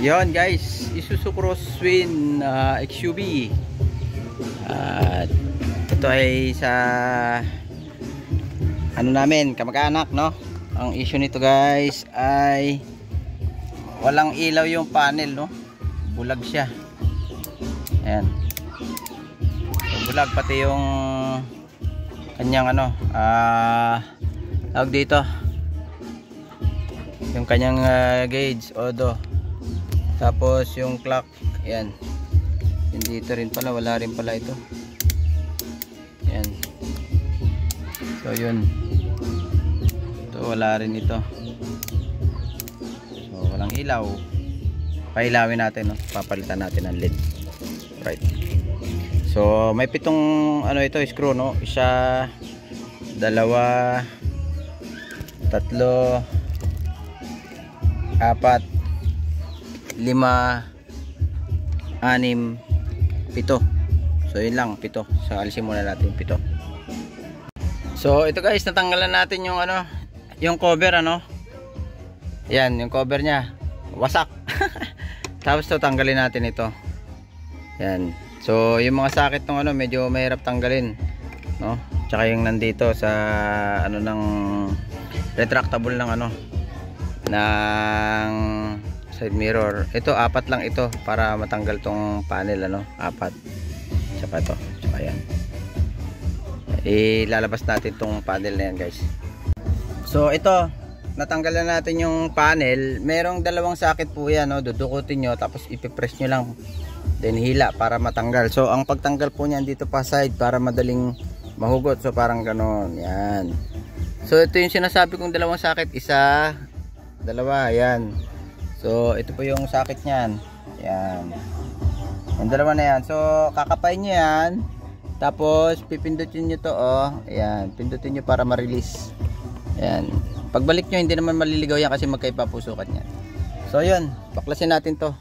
Yon guys, Isuzu Crosswind XUV. Ito ay sa ano namin, kamag-anak, no? Ang issue nito guys ay walang ilaw yung panel, no? Bulag siya. Ayan. So, bulag pati yung kanyang ano, tawag dito. Yung kanyang gauge, odo. Tapos yung clock, ayan. Hindi dito rin pala, wala rin pala ito. Ayan. So yun. Ito wala rin ito. So walang ilaw. Pailawin natin, no? Papalitan natin ng LED. Right. So may pitong ano ito, screw, no? Isa, dalawa, tatlo, apat, 5, 6, 7. So yun lang, 7. So alisin muna natin 7. So ito guys, natanggalan natin yung ano, yung cover, ano. Yan, yung cover nya wasak. Tapos to tanggalin natin ito. Yan. So yung mga sakit ng ano, medyo mahirap tanggalin, no? Tsaka yung nandito sa ano ng retractable ng ano, ng side mirror. Ito 4 lang ito para matanggal tong panel, ano, 4. Tsaka ito, tsaka yan. Ilalabas natin tong panel na yan guys. So ito, natanggal na natin yung panel. Merong dalawang sakit po yan, no? Dudukutin nyo tapos ipipress nyo lang, then hila para matanggal. So ang pagtanggal po niyan dito pa side para madaling mahugot. So parang ganon, yan. So ito yung sinasabi kong dalawang sakit. Isa, dalawa, yan. So ito po yung sakit niyan. Yan. Yung dalawa na yan. So kakapay nyo yan. Tapos pipindutin nyo to, oh. Ayan. Pindutin nyo para ma-release. Ayan. Pagbalik nyo hindi naman maliligaw yan kasi magkaipapusukan yan. So yun. Baklasin natin to.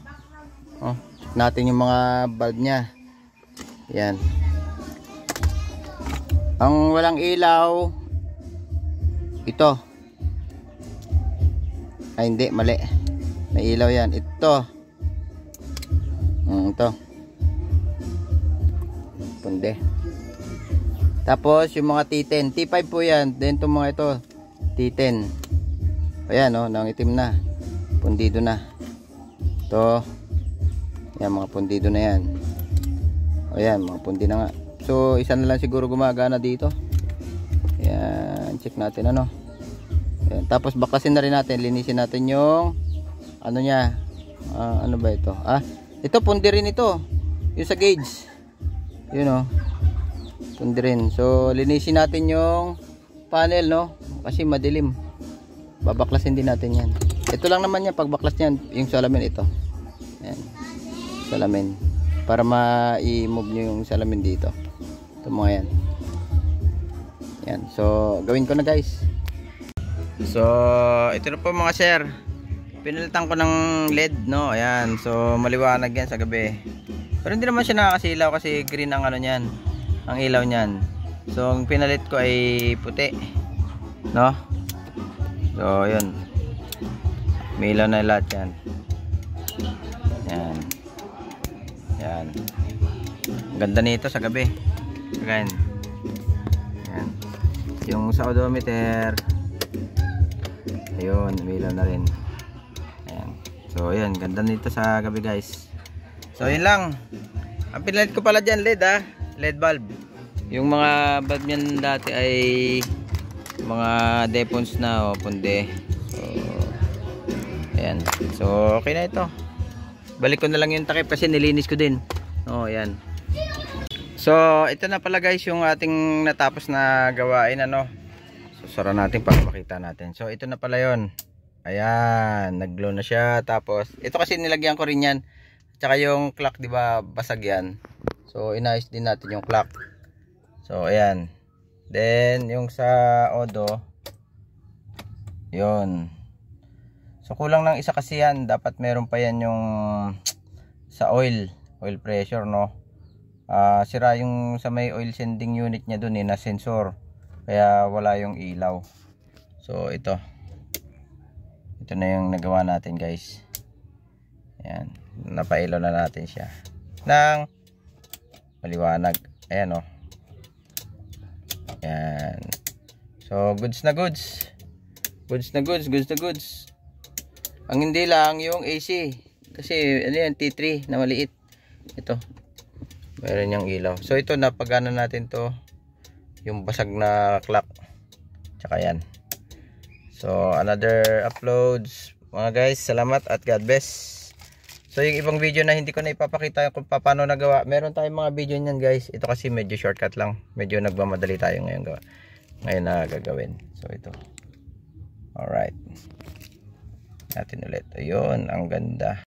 Oh. Check natin yung mga bulb nya. Ayan. Ang walang ilaw, ito. Ay hindi, mali. May ilaw yan. Ito. Ito. Punde. Tapos yung mga T10. T5 po yan. Then itong mga ito. T10. Ayan, oh, nangitim na. Pundido na. Ito. Yan, mga pundido na yan. Ayan, mga pundi na nga. So isa na lang siguro gumagana dito. Ayan. Check natin ano. Ayan. Tapos baklasin na rin natin. Linisin natin yung ano nya, ano ba ito? Ito pundi rin ito. Yung sa gauge. Yun, oh. Pundi rin. So linisin natin yung panel, no? Kasi madilim. Babaklasin din natin yan. Ito lang naman yan, pagbaklas niyan, yung salamin ito. Ayan. Salamin. Para ma-i-move nyo yung salamin dito. Ito mga yan. Yan. So gawin ko na guys. So ito na po mga sir. Pinalitan ko ng LED, no? Ayan. So maliwanag yan sa gabi. Pero hindi naman siya nakakasilaw kasi green ang ano niyan, ang ilaw niyan. So ang pinalit ko ay puti, no? So yun. May ilaw na lahat yan. Yan. Yan. Ganda nito sa gabi. Again. Yan. Yung sa odometer, ayun, may ilaw na rin. So ayan, ganda nito sa gabi guys. So yun lang. Ang pinalit ko pala dyan LED, LED bulb. Yung mga bulb nyan dati ay mga depons na, o punde. So ayan. So okay na ito. Balik ko na lang yung takip kasi nilinis ko din. Oh ayan. So ito na pala guys yung ating natapos na gawain, ano. So sara natin para makita natin. So ito na pala yon. Ayan, nag-glow na siya. Tapos ito kasi nilagyan ko rin yan. Tsaka yung clock, di ba, basag yan. So inayos din natin yung clock. So ayan. Then yung sa odo, yun. So kulang ng isa kasi yan. Dapat meron pa yan yung sa oil pressure, no. Sira yung sa may oil sending unit nya dun, na sensor. Kaya wala yung ilaw. So ito na yung nagawa natin guys. Ayan, napailaw na natin siya ng maliwanag. Ayan o. Ayan. So, goods na goods. Goods na goods, goods na goods. Ang hindi lang yung AC. Kasi, ano yan, T3 na maliit. Ito. Meron yung ilaw. So, ito, napagana natin to. Yung basag na clock. Tsaka yan. So, another uploads. Mga guys, salamat at God bless. So, yung ibang video na hindi ko na ipapakita kung paano nagawa. Meron tayong mga video niyan guys. Ito kasi medyo shortcut lang. Medyo nagmamadali tayo ngayon gawa. Ngayon na gagawin. So, ito. Alright. Natin ulit. Ayun, ang ganda.